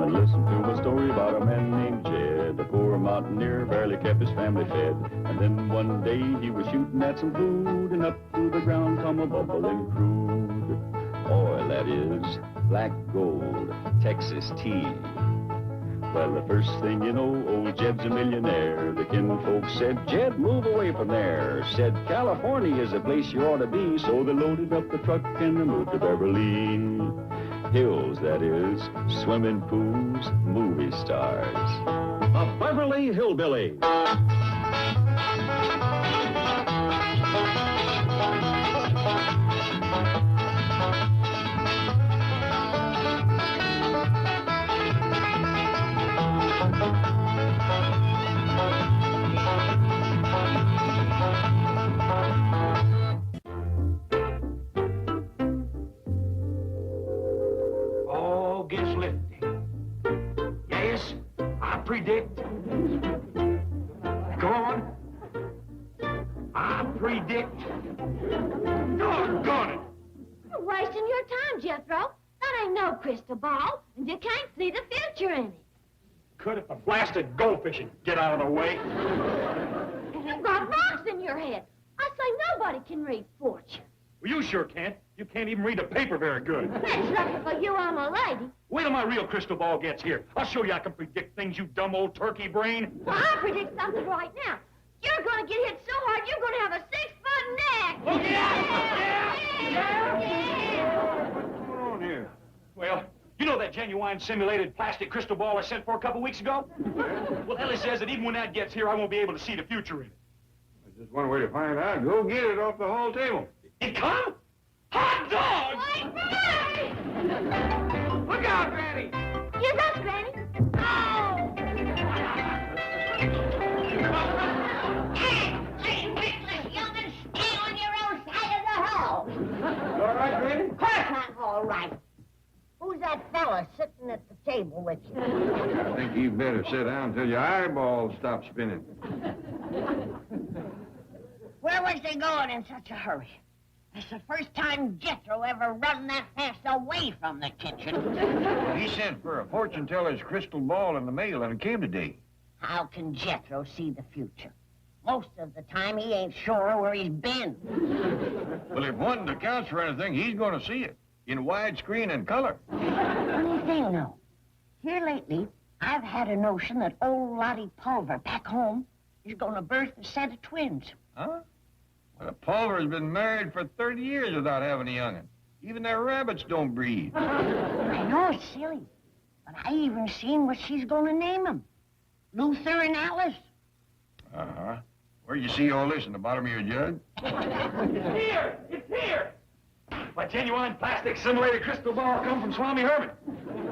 and listen to a story about a man named Jed. A poor mountaineer barely kept his family fed. And then one day he was shooting at some food, and up to the ground come a bubbling crude oil, that is, black gold, Texas tea. Well, the first thing you know, old Jed's a millionaire. The kinfolk said, Jed, move away from there. Said, California is the place you ought to be. So they loaded up the truck and they moved to Beverly Hills, that is, swimming pools, movie stars. The Beverly Hillbillies. Predict. Go on. I predict. Doggone it. You're wasting your time, Jethro. That ain't no crystal ball, and you can't see the future in it. Could if the blasted goldfish would get out of the way. You've got rocks in your head. I say nobody can read fortune. Well, you sure can't. You can't even read the paper very good. That's lucky for you, I'm a lady. Wait till my real crystal ball gets here. I'll show you I can predict things, you dumb old turkey brain. Well, I predict something right now. You're going to get hit so hard, you're going to have a 6-foot neck. Oh, yeah! Yeah! What's going on here? Well, you know that genuine simulated plastic crystal ball I sent for a couple weeks ago? Well, Ellie says that even when that gets here, I won't be able to see the future in it. There's just one way to find out. Go get it off the hall table. It come? Hot dog! Look out, Granny! Here's us, Granny. Oh! Listen, Christmas, young'un, stay on your own side of the hall. You all right, Granny? Of course I'm all right. Who's that fella sitting at the table with you? I think you better sit down until your eyeballs stop spinning. Where was they going in such a hurry? It's the first time Jethro ever run that fast away from the kitchen. He sent for a fortune teller's crystal ball in the mail, and it came today. How can Jethro see the future? Most of the time, he ain't sure where he's been. Well, if one accounts for anything, he's going to see it in widescreen and color. Funny thing, though. Here lately, I've had a notion that old Lottie Pulver back home is going to birth a set of twins. Huh? Well, Pulver's been married for 30 years without having a young'un. Even their rabbits don't breed. I know it's silly, but I even seen what she's going to name them. Luther and Alice. Uh-huh. Where'd you see all this, in the bottom of your jug? It's here! It's here! My genuine plastic simulated crystal ball come from Swami Herman.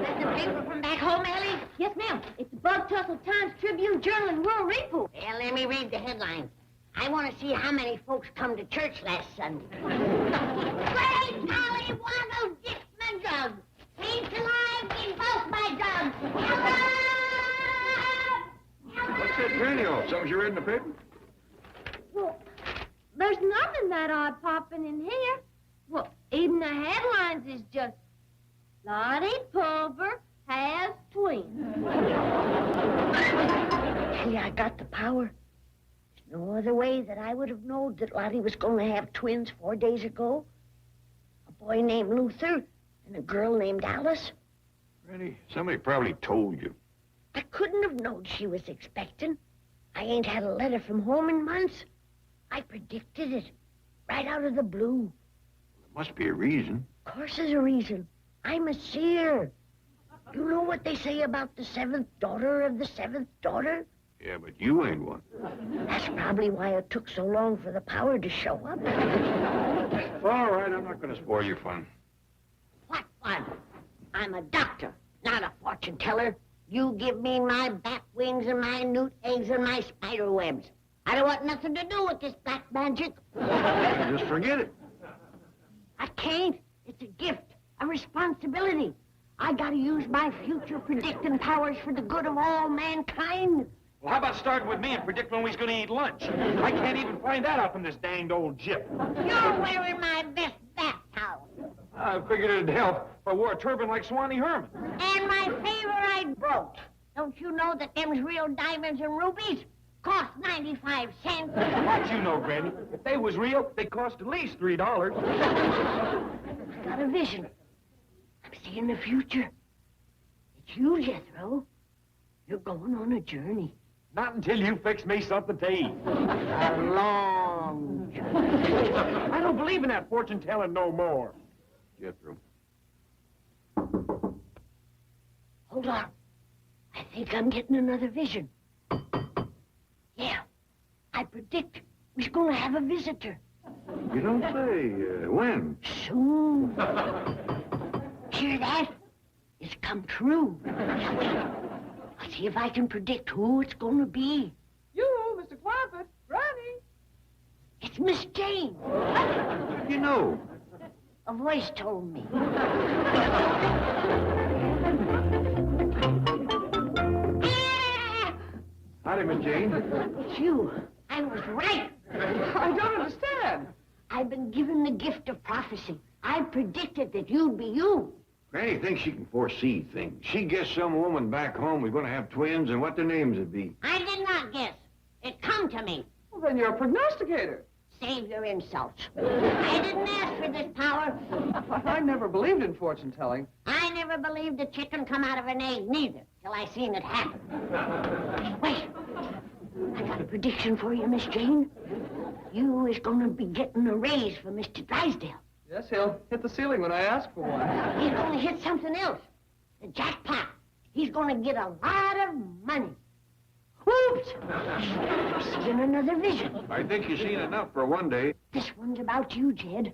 That's the paper from back home, Ellie? Yes, ma'am. It's the Bug Tussle Times Tribune Journal and Rural Report. Well, let me read the headlines. I want to see how many folks come to church last Sunday. Great Holly Waddle dipped my jug. Ain't alive in both my jugs. Hello! What's that granny off? Something you read in the paper? Well, there's nothing that odd popping in here. Well, even the headlines is just, Lottie Pulver has twins. See, I got the power. No other way that I would have known that Lottie was going to have twins 4 days ago. A boy named Luther and a girl named Alice. Granny, somebody probably told you. I couldn't have known she was expecting. I ain't had a letter from home in months. I predicted it, right out of the blue. There must be a reason. Of course there's a reason. I'm a seer. You know what they say about the seventh daughter of the seventh daughter? Yeah, but you ain't one. That's probably why it took so long for the power to show up. All right, I'm not going to spoil your fun. What fun? I'm a doctor, not a fortune teller. You give me my bat wings and my newt eggs and my spider webs. I don't want nothing to do with this black magic. Just forget it. I can't. It's a gift, a responsibility. I gotta use my future predicting powers for the good of all mankind. Well, how about starting with me and predict when we's gonna eat lunch? I can't even find that out from this danged old jip. You're wearing my best bath towel. I figured it'd help if I wore a turban like Swanee Herman. And my favorite Don't you know that them's real diamonds and rubies? Cost 95 cents. What you know, Granny? If they was real, they cost at least $3. Got a vision. I'm seeing the future. It's you, Jethro. You're going on a journey. Not until you fix me something to eat. A long journey. I don't believe in that fortune telling no more. Jethro. Hold on. I think I'm getting another vision. Yeah. I predict we're going to have a visitor. You don't say. When? Soon. Hear that? It's come true. Now wait. I'll see if I can predict who it's going to be. You, Mr. Clampett, Granny. It's Miss Jane. You know. A voice told me. Howdy, Miss Jane. It's you. I was right. I don't understand. I've been given the gift of prophecy. I predicted that you'd be you. Granny thinks she can foresee things. She guessed some woman back home was going to have twins and what their names would be. I did not guess. It come to me. Well, then you're a prognosticator. Save your insults. I didn't ask for this power. I never believed in fortune telling. I never believed a chicken come out of an egg, neither, till I seen it happen. Wait. I got a prediction for you, Miss Jane. You is going to be getting a raise for Mr. Drysdale. Yes, he'll hit the ceiling when I ask for one. He's going to hit something else. The jackpot. He's going to get a lot of money. Oops! I'm seeing another vision. I think you've seen enough for one day. This one's about you, Jed.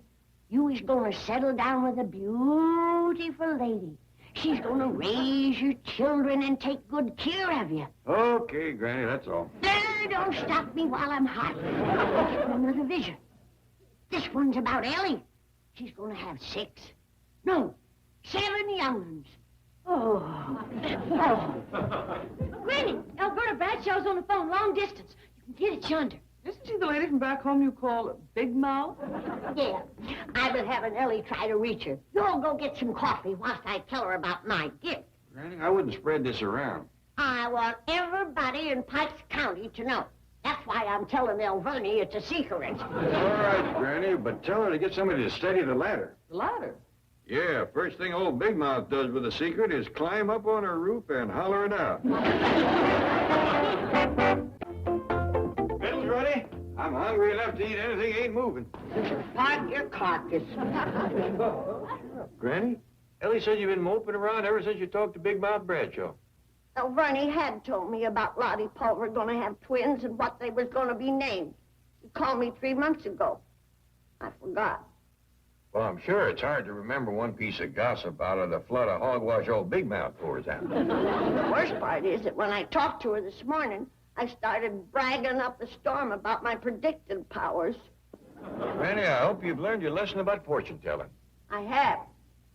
You is going to settle down with a beautiful lady. She's going to raise your children and take good care of you. Okay, Granny, that's all. There, don't stop me while I'm hot. I'm getting another vision. This one's about Ellie. She's going to have 7 young'uns. Oh. Granny, Alberta Bradshaw's on the phone, long distance. You can get it yonder. Isn't she the lady from back home you call Big Mouth? Yeah, I've been having Ellie try to reach her. You'll go get some coffee whilst I tell her about my gift. Granny, I wouldn't spread this around. I want everybody in Pikes County to know. That's why I'm telling Elvernie it's a secret. All right, Granny, but tell her to get somebody to steady the ladder. The ladder. Yeah, first thing old Big Mouth does with a secret is climb up on her roof and holler it out. Fiddle's ready? I'm hungry enough to eat anything ain't moving. Park your carcass. Granny, Ellie said you've been moping around ever since you talked to Big Mouth Bradshaw. Elvernie had told me about Lottie Pulver going to have twins and what they was going to be named. He called me 3 months ago. I forgot. Well, I'm sure it's hard to remember one piece of gossip out of the flood of hogwash old Big Mouth pours out. The worst part is that when I talked to her this morning, I started bragging up a storm about my predictive powers. Granny, I hope you've learned your lesson about fortune telling. I have.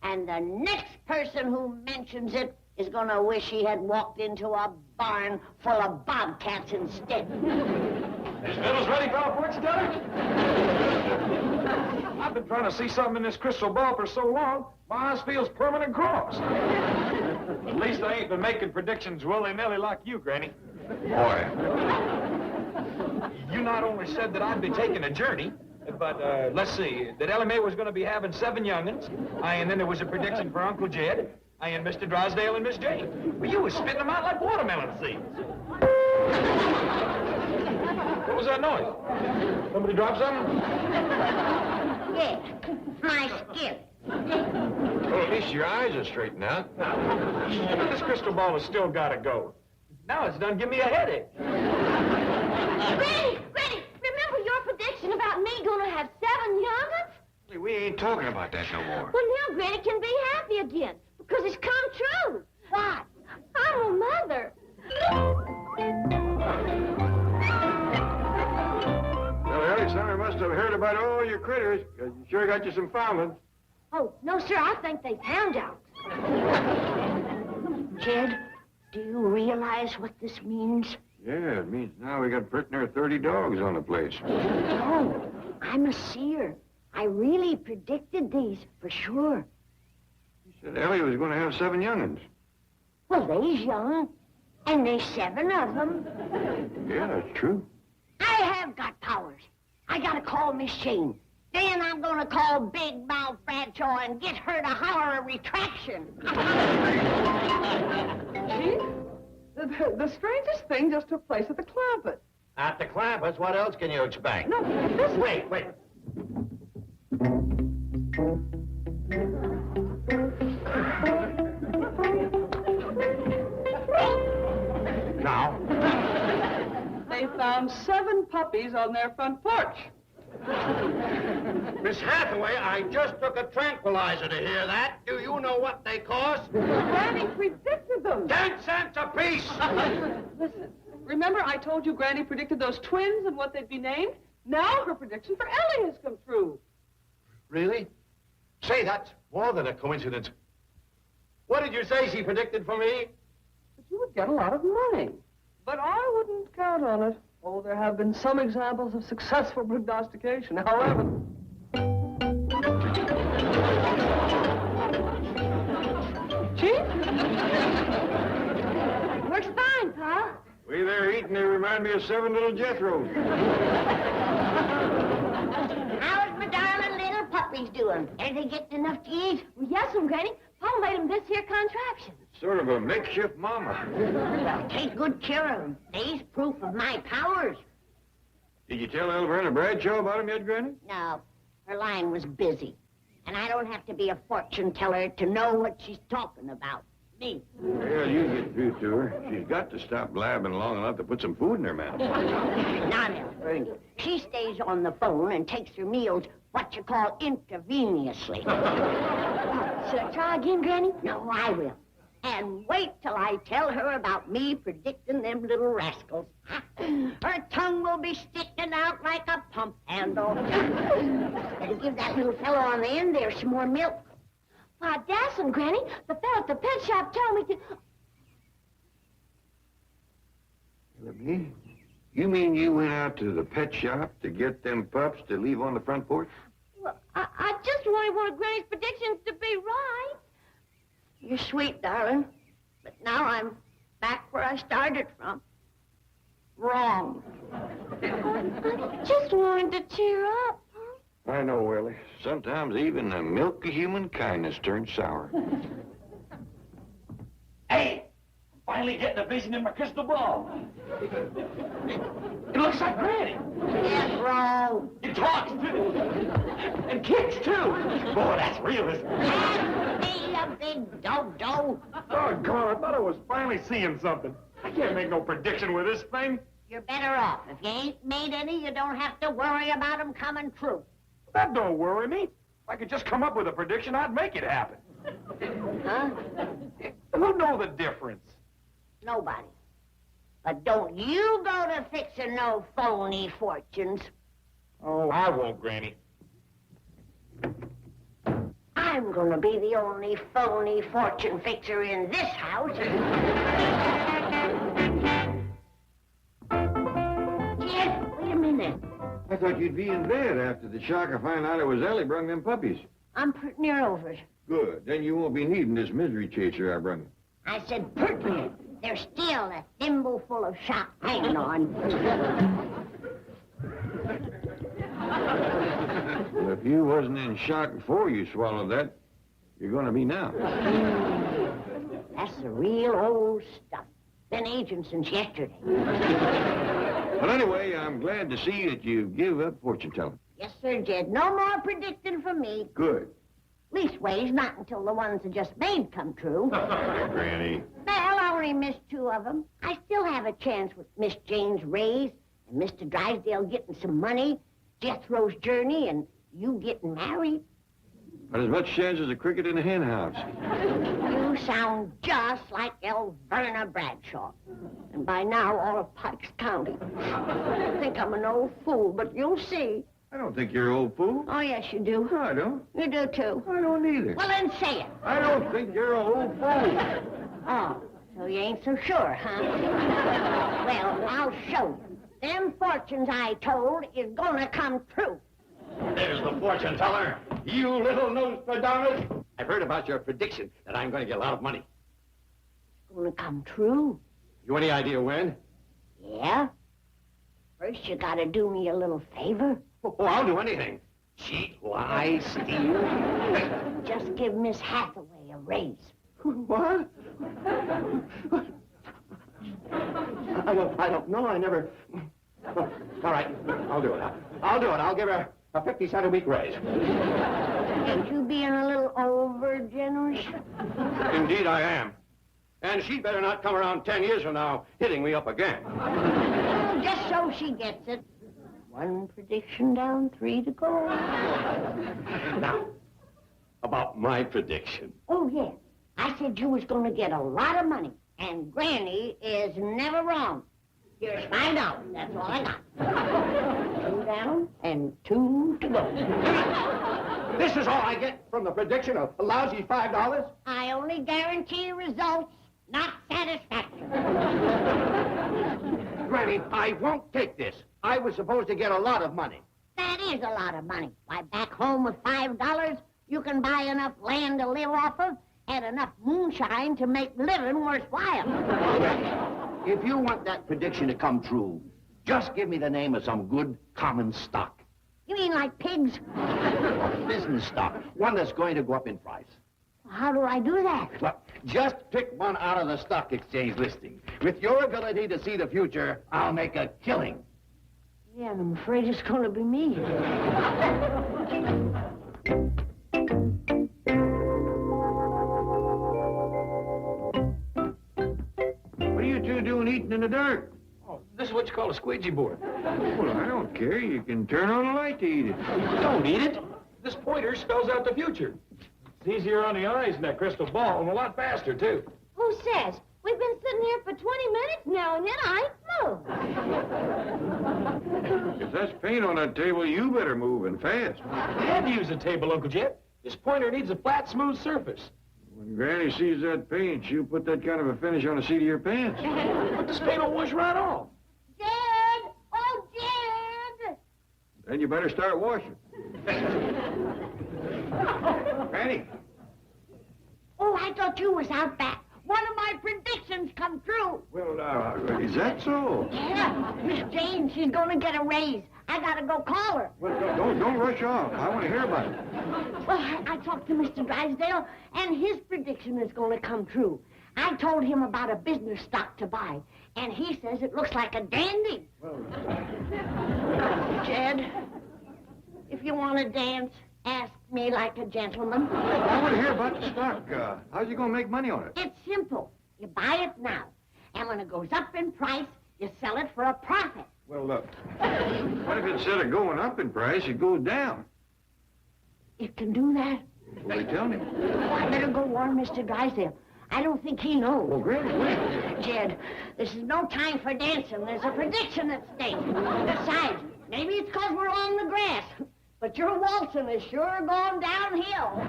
And the next person who mentions it is going to wish he had walked into a barn full of bobcats instead. Is Fiddle's ready for our fortune teller? I've been trying to see something in this crystal ball for so long, my eyes feels permanent crossed. At least I ain't been making predictions willy-nilly like you, Granny. Boy. You not only said that I'd be taking a journey, but, let's see, that Ellie Mae was going to be having 7 young'uns, and then there was a prediction for Uncle Jed, and Mr. Drysdale and Miss Jane. Well, you was spitting them out like watermelon seeds. What was that noise? Somebody dropped something? Yeah, my skill. Well, at least your eyes are straightened out. This crystal ball has still got to go. Now it's done give me a headache. Granny, remember your prediction about me going to have 7 young'uns? We ain't talking about that no more. Well, now Granny can be happy again, because it's come true. What? I'm a mother. Well, Ellie, somebody must have heard about all your critters, because you sure got you some foundlings. Oh, no, sir, I think they found out. Jed, do you realize what this means? Yeah, it means now we got pretty near 30 dogs on the place. No, I'm a seer. I really predicted these, for sure. You said Ellie was going to have 7 young'uns. Well, they's young. And there's 7 of them. Yeah, that's true. I have got powers. I gotta call Miss Jane. Then I'm gonna call Big Mouth Bradshaw and get her to holler a retraction. Chief, the strangest thing just took place at the Clampetts. At the Clampetts, what else can you expect? No, this... Wait. Now? They found 7 puppies on their front porch. Miss Hathaway, I just took a tranquilizer to hear that. Do you know what they cost? Granny predicted them. 10 cents apiece! Listen, remember I told you Granny predicted those twins and what they'd be named? Now her prediction for Ellie has come true. Really? Say, that's more than a coincidence. What did you say she predicted for me? But you would get a lot of money. But I wouldn't count on it. Oh, there have been some examples of successful prognostication. However... Chief? Works fine, Pa. Way they're eating, they remind me of 7 little Jethros. How's my darling little puppies doing? Are they getting enough to eat? Well, yes, Granny. Pa made him this here contraption. Sort of a makeshift mama. Well, take good care of them. They's proof of my powers. Did you tell Elverna Bradshaw about him yet, Granny? No, her line was busy. And I don't have to be a fortune teller to know what she's talking about. Me. Well, you get through to her. She's got to stop blabbing long enough to put some food in her mouth. Not Elvern. She stays on the phone and takes her meals what you call intravenously. Should I try again, Granny? No, I will. And wait till I tell her about me predicting them little rascals. Her tongue will be sticking out like a pump handle. Better give that little fellow on the end there some more milk. Why, dassum, Granny. The fellow at the pet shop told me to... Me? You mean you went out to the pet shop to get them pups to leave on the front porch? Well, I just wanted Granny's predictions to be right. You're sweet, darling. But now I'm back where I started from. Wrong. I just wanted to cheer up, huh? I know, Willie. Sometimes even the milk of human kindness turns sour. Hey! Finally getting a vision in my crystal ball. It looks like Granny. Yes, wrong. It talks, too. And kicks, too. Boy, that's realism. And be a big dodo. Doggone, I thought I was finally seeing something. I can't make no prediction with this thing. You're better off. If you ain't made any, you don't have to worry about them coming true. That don't worry me. If I could just come up with a prediction, I'd make it happen. Huh? Who know the difference? Nobody. But don't you go to fixing no phony fortunes. Oh, I won't, Granny. I'm gonna be the only phony fortune fixer in this house. Jed, wait a minute. I thought you'd be in bed after the shock of finding out it was Ellie brung them puppies. I'm pretty near over it. Good. Then you won't be needing this misery chaser I brung you. I said pretty near. There's still a thimbleful of shot hanging on. Well, if you wasn't in shock before you swallowed that, you're going to be now. That's the real old stuff. Been aging since yesterday. Well, anyway, I'm glad to see that you give up fortune telling. Yes, sir, Jed. No more predicting from me. Good. Leastways, not until the ones I just made come true. Granny. Well, I only missed 2 of them. I still have a chance with Miss Jane's raise, and Mr. Drysdale getting some money, Jethro's journey, and you getting married. Not as much chance as a cricket in a hen house. You sound just like Elverna Bradshaw. And by now, all of Pikes County. I think I'm an old fool, but you'll see. I don't think you're an old fool. Oh, yes, you do. No, I don't. You do, too. I don't either. Well, then say it. I don't think you're an old fool. Oh, so you ain't so sure, huh? Well, I'll show you. Them fortunes I told is gonna come true. There's the fortune teller. You little Nostradamus. I've heard about your prediction that I'm going to get a lot of money. It's gonna come true. You any idea when? Yeah? First, you gotta do me a little favor. Oh, I'll do anything. Cheat, lie, steal. Just give Miss Hathaway a raise. What? I don't know. I never... All right, I'll do it. I'll do it. I'll give her a 50-cent a week raise. Ain't you being a little over-generous? Indeed I am. And she'd better not come around 10 years from now hitting me up again. Well, just so she gets it. 1 prediction down, 3 to go. Now, about my prediction. Oh, yeah. I said you was going to get a lot of money, and Granny is never wrong. Here's $5. That's all I got. 2 down and 2 to go. This is all I get from the prediction of a lousy $5? I only guarantee results, not satisfaction. Granny, I won't take this. I was supposed to get a lot of money. That is a lot of money. Why, back home with $5, you can buy enough land to live off of and enough moonshine to make living worthwhile. If you want that prediction to come true, just give me the name of some good common stock. You mean like pigs? Business stock, one that's going to go up in price. How do I do that? Well, just pick one out of the stock exchange listing. With your ability to see the future, I'll make a killing. Yeah, and I'm afraid it's going to be me. What are you two doing eating in the dark? Oh, this is what you call a squeegee board. Well, I don't care. You can turn on a light to eat it. Don't eat it. This pointer spells out the future. It's easier on the eyes than that crystal ball, and a lot faster, too. Who says? We've been sitting here for 20 minutes now, and yet I ain't moved. If that's paint on that table, you better move and fast. I had to use a table, Uncle Jed. This pointer needs a flat, smooth surface. When Granny sees that paint, she'll put that kind of a finish on the seat of your pants. But this paint will wash right off. Jed! Oh, Jed! Then you better start washing. Granny. Oh, I thought you was out back. One of my predictions come true. Well, is that so? Yeah, Miss Jane, she's going to get a raise. I got to go call her. Well, don't rush off. I want to hear about it. Well, I talked to Mr. Drysdale, and his prediction is going to come true. I told him about a business stock to buy, and he says it looks like a dandy. Jed, if you want to dance, ask me like a gentleman. I want to hear about the stock. How's you going to make money on it? It's simple. You buy it now, and when it goes up in price, you sell it for a profit. Well, look, what if instead of going up in price, it goes down? It can do that? Well, they tell me. Oh, I better go warn Mr. Drysdale. I don't think he knows. Well, Granny, wait. Jed, this is no time for dancing. There's a prediction at stake. Besides, maybe it's because we're on the grass. But your waltzing is sure going downhill.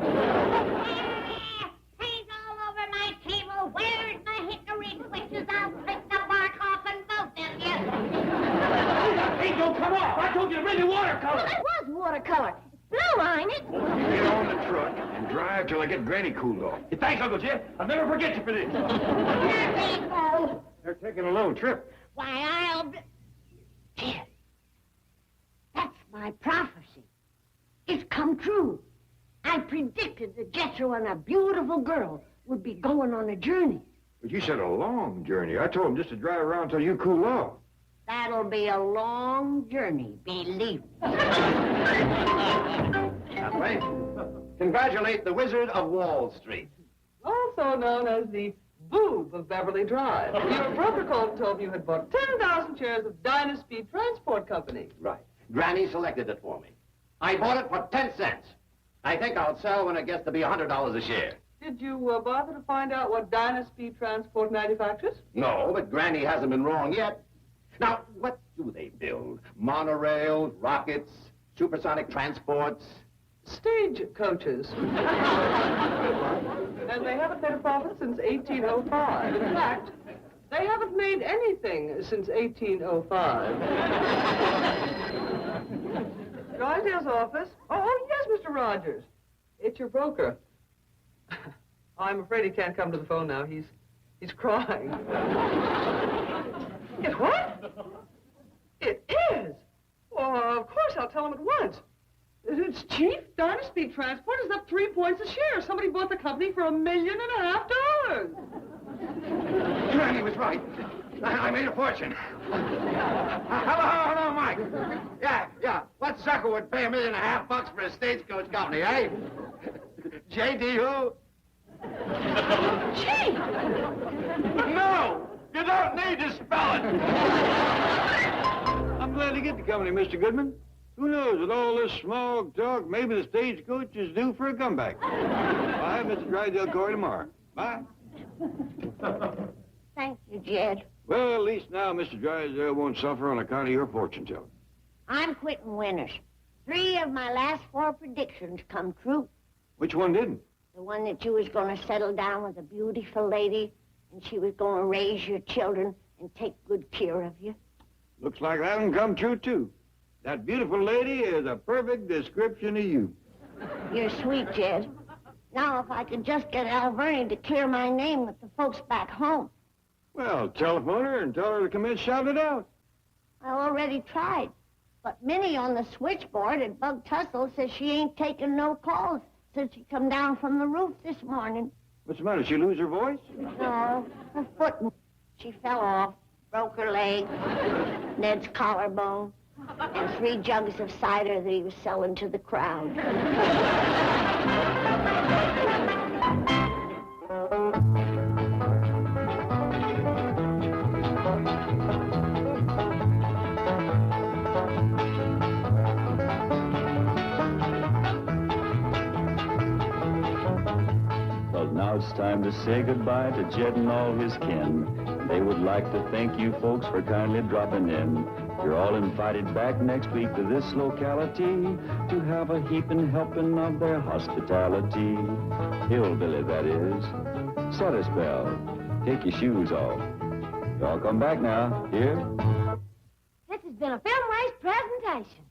Paint all over my table. Where's my hickory switches? I'll break the bark off and both of you. Hey, don't come off. I told you to bring the watercolor. Well, it was watercolor. It's blue, ain't it? Get on the truck and drive till I get Granny cooled off. Hey, thanks, Uncle Jed. I'll never forget you for this. Here they go. They're taking a little trip. Why, I'll be... Jed, that's my prophecy. It's come true. I predicted that Jethro and a beautiful girl would be going on a journey. But you said a long journey. I told him just to drive around till you cool off. That'll be a long journey, believe me. That way. Congratulate the Wizard of Wall Street. Also known as the Boob of Beverly Drive. Your broker called and told me you had bought 10,000 shares of Dynasty Transport Company. Right. Granny selected it for me. I bought it for 10 cents. I think I'll sell when it gets to be $100 a share. Did you bother to find out what Dynasty Transport manufactures? No, but Granny hasn't been wrong yet. Now, what do they build? Monorails, rockets, supersonic transports? Stage coaches. And they haven't made a profit since 1805. In fact, they haven't made anything since 1805. Drysdale's office? Oh, yes, Mr. Rogers. It's your broker. I'm afraid he can't come to the phone now. He's He's crying. It what? It is. Well, of course, I'll tell him at once. It's cheap. Dynaspeed Transport is up 3 points a share. Somebody bought the company for $1.5 million. Granny was right. I made a fortune. Hello, Mike. Yeah. What sucker would pay $1.5 million for a stagecoach company, eh? J.D. who? Gee! No! You don't need to spell it! I'm glad to get the company, Mr. Goodman. Who knows, with all this smog talk, maybe the stagecoach is due for a comeback. I'll have Mr. Drysdale call you tomorrow. Bye. Thank you, Jed. Well, at least now Mr. Drysdale won't suffer on account of your fortune telling. I'm quitting winners. 3 of my last 4 predictions come true. Which one didn't? The one that you was going to settle down with a beautiful lady, and she was going to raise your children and take good care of you. Looks like that one come true, too. That beautiful lady is a perfect description of you. You're sweet, Jed. Now, if I could just get Alverny to clear my name with the folks back home. Well, telephone her and tell her to come in shouting it out. I already tried. But Minnie on the switchboard at Bug Tussle says she ain't taking no calls since she come down from the roof this morning. What's the matter? She lose her voice? No, her foot. She fell off, broke her leg, Ned's collarbone, and 3 jugs of cider that he was selling to the crowd. Well, now it's time to say goodbye to Jed and all his kin. They would like to thank you folks for kindly dropping in. You're all invited back next week to this locality to have a heaping helping of their hospitality. Hillbilly, that is. Set a spell. Take your shoes off. Y'all come back now. Here? This has been a Filmways presentation.